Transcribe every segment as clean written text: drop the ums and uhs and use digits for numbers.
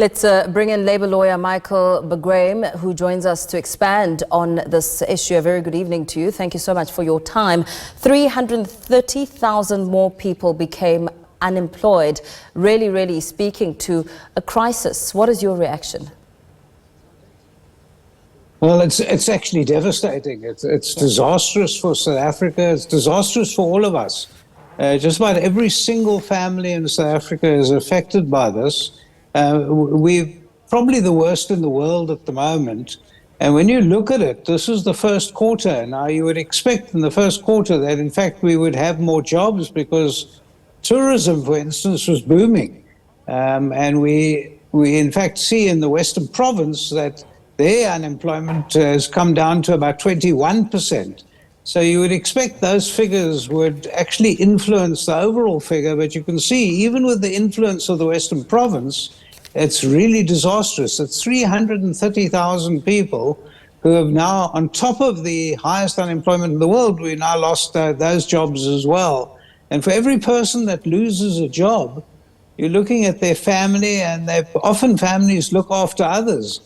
Let's bring in Labour lawyer Michael Bagraim, who joins us to expand on this issue. A very good evening to you. Thank you so much for your time. 330,000 more people became unemployed, really speaking to a crisis. What is your reaction? Well, it's actually devastating. It's disastrous for South Africa. It's disastrous for all of us. Just about every single family in South Africa is affected by this. We're probably the worst in the world at the moment. And when you look at it, this is the first quarter. Now, you would expect in the first quarter that, in fact, we would have more jobs because tourism, for instance, was booming. And we in fact see in the Western Province that their unemployment has come down to about 21%. So you would expect those figures would actually influence the overall figure, but you can see even with the influence of the Western Province, it's really disastrous. It's 330,000 people who have now, on top of the highest unemployment in the world, we now lost those jobs as well. And for every person that loses a job, you're looking at their family, and often families look after others.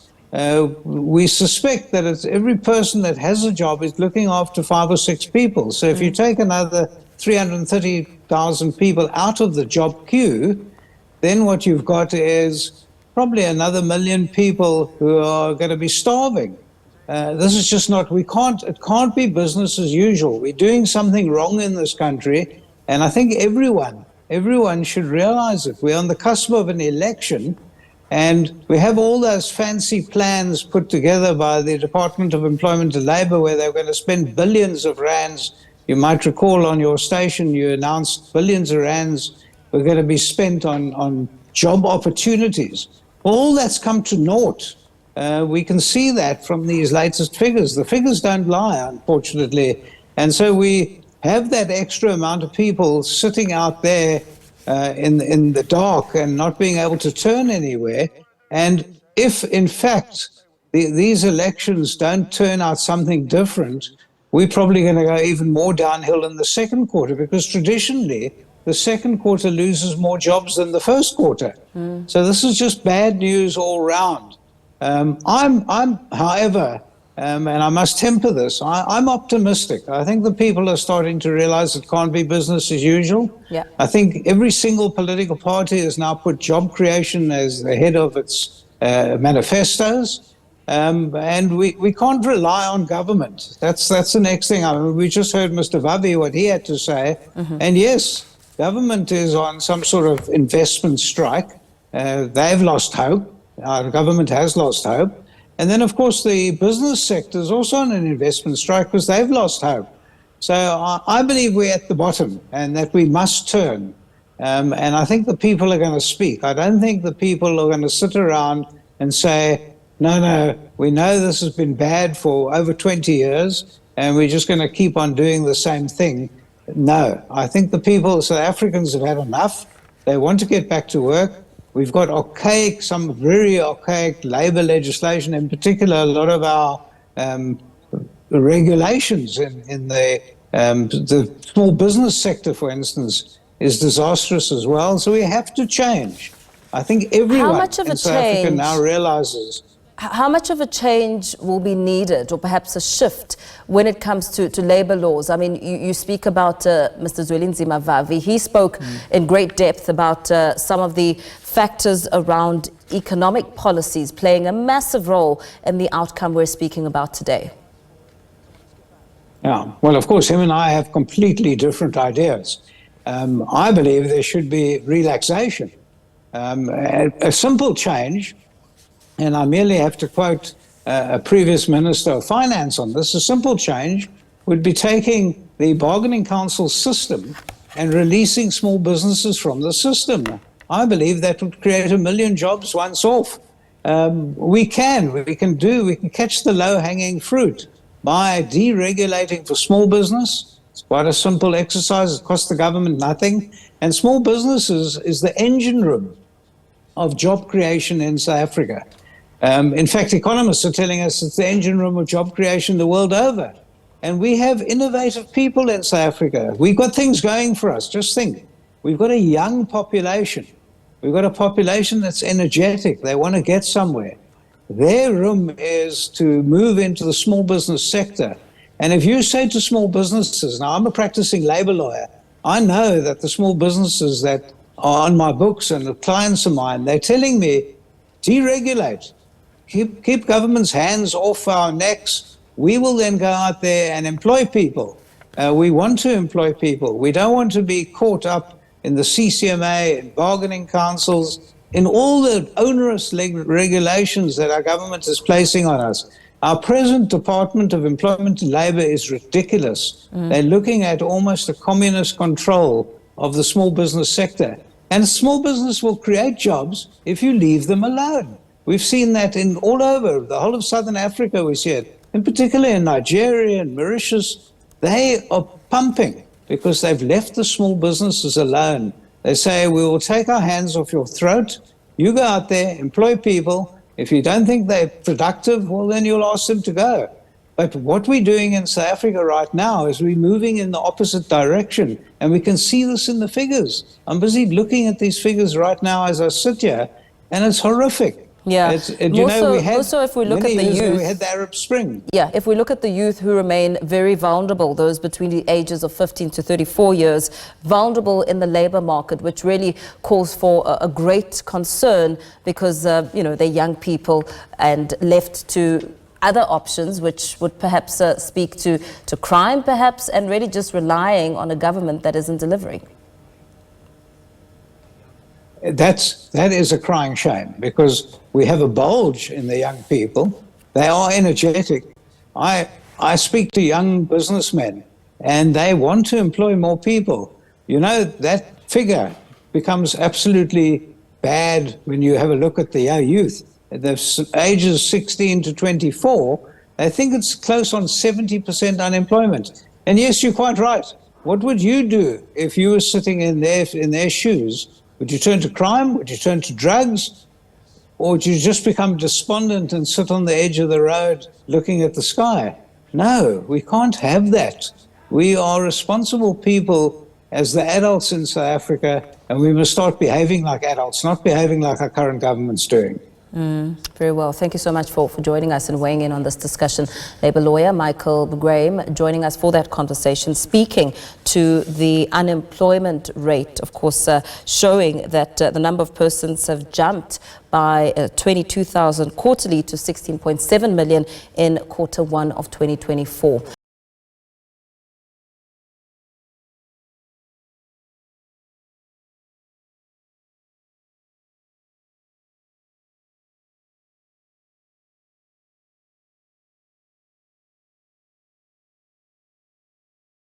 We suspect that it's every person that has a job is looking after 5 or 6 people. So if you take another 330,000 people out of the job queue, then what you've got is probably another 1 million people who are going to be starving. This is just not, it can't be business as usual. We're doing something wrong in this country, and I think everyone should realize it. We're on the cusp of an election, and we have all those fancy plans put together by the Department of Employment and Labour where they're going to spend billions of rands. You might recall on your station, you announced billions of rands were going to be spent on job opportunities. All that's come to naught. We can see that from these latest figures. The figures don't lie, unfortunately. And so we have that extra amount of people sitting out there in the dark and not being able to turn anywhere. And if, in fact, these elections don't turn out something different, we're probably going to go even more downhill in the second quarter, because traditionally, the second quarter loses more jobs than the first quarter. So this is just bad news all round. However, and I must temper this, I'm optimistic. I think the people are starting to realize it can't be business as usual. Yeah. I think every single political party has now put job creation as the head of its manifestos. And we can't rely on government. That's the next thing. I mean, we just heard Mr. Vavi, what he had to say. And yes, government is on some sort of investment strike. They've lost hope. Our government has lost hope. And then, of course, the business sector is also on an investment strike because they've lost hope. So I believe we're at the bottom and that we must turn. And I think the people are going to speak. I don't think the people are going to sit around and say, no, we know this has been bad for over 20 years and we're just going to keep on doing the same thing. No, I think the people, South Africans, have had enough. They want to get back to work. We've got some very archaic labour legislation, in particular a lot of our regulations in the small business sector, for instance, is disastrous as well. So we have to change. I think everyone in South Africa now realises. How much of a change will be needed, or perhaps a shift, when it comes to labour laws? I mean, you speak about Mr. Zwelinzima Vavi. He spoke in great depth about some of the factors around economic policies playing a massive role in the outcome we're speaking about today. Yeah, well, of course, him and I have completely different ideas. I believe there should be relaxation, a simple change. And I merely have to quote a previous Minister of Finance on this. A simple change would be taking the bargaining council system and releasing small businesses from the system. I believe that would create 1 million jobs once off. We can catch the low-hanging fruit by deregulating for small business. It's quite a simple exercise. It costs the government nothing. And small businesses is the engine room of job creation in South Africa. In fact, economists are telling us it's the engine room of job creation the world over. And we have innovative people in South Africa. We've got things going for us. Just think, we've got a young population. We've got a population that's energetic. They want to get somewhere. Their room is to move into the small business sector. And if you say to small businesses, now I'm a practicing labor lawyer, I know that the small businesses that are on my books and the clients of mine, they're telling me, deregulate, keep government's hands off our necks. We will then go out there and employ people. We want to employ people. We don't want to be caught up in the CCMA, in bargaining councils, in all the onerous regulations that our government is placing on us. Our present Department of Employment and Labour is ridiculous. They're looking at almost a communist control of the small business sector. And small business will create jobs if you leave them alone. We've seen that in all over, the whole of Southern Africa we see it, in particular in Nigeria and Mauritius. They are pumping because they've left the small businesses alone. They say, we will take our hands off your throat. You go out there, employ people. If you don't think they're productive, well, then you'll ask them to go. But what we're doing in South Africa right now is we're moving in the opposite direction. And we can see this in the figures. I'm busy looking at these figures right now as I sit here, and it's horrific. Yeah. Also, if we look at the youth, we had the Arab Spring. Yeah, if we look at the youth who remain very vulnerable, those between the ages of 15 to 34 years, vulnerable in the labor market, which really calls for a great concern because, they're young people and left to other options, which would perhaps speak to crime, perhaps, and really just relying on a government that isn't delivering. That is a crying shame because we have a bulge in the young people. They are energetic. I speak to young businessmen and they want to employ more people. You know, that figure becomes absolutely bad when you have a look at the youth. The ages 16 to 24, I think it's close on 70% unemployment. And yes, you're quite right. What would you do if you were sitting in their shoes? Would you turn to crime? Would you turn to drugs? Or would you just become despondent and sit on the edge of the road looking at the sky? No, we can't have that. We are responsible people as the adults in South Africa, and we must start behaving like adults, not behaving like our current government's doing. Very well. Thank you so much for joining us and weighing in on this discussion. Labour lawyer Michael Bagraim joining us for that conversation, speaking to the unemployment rate, of course, showing that the number of persons have jumped by 22,000 quarterly to 16.7 million in Q1 of 2024.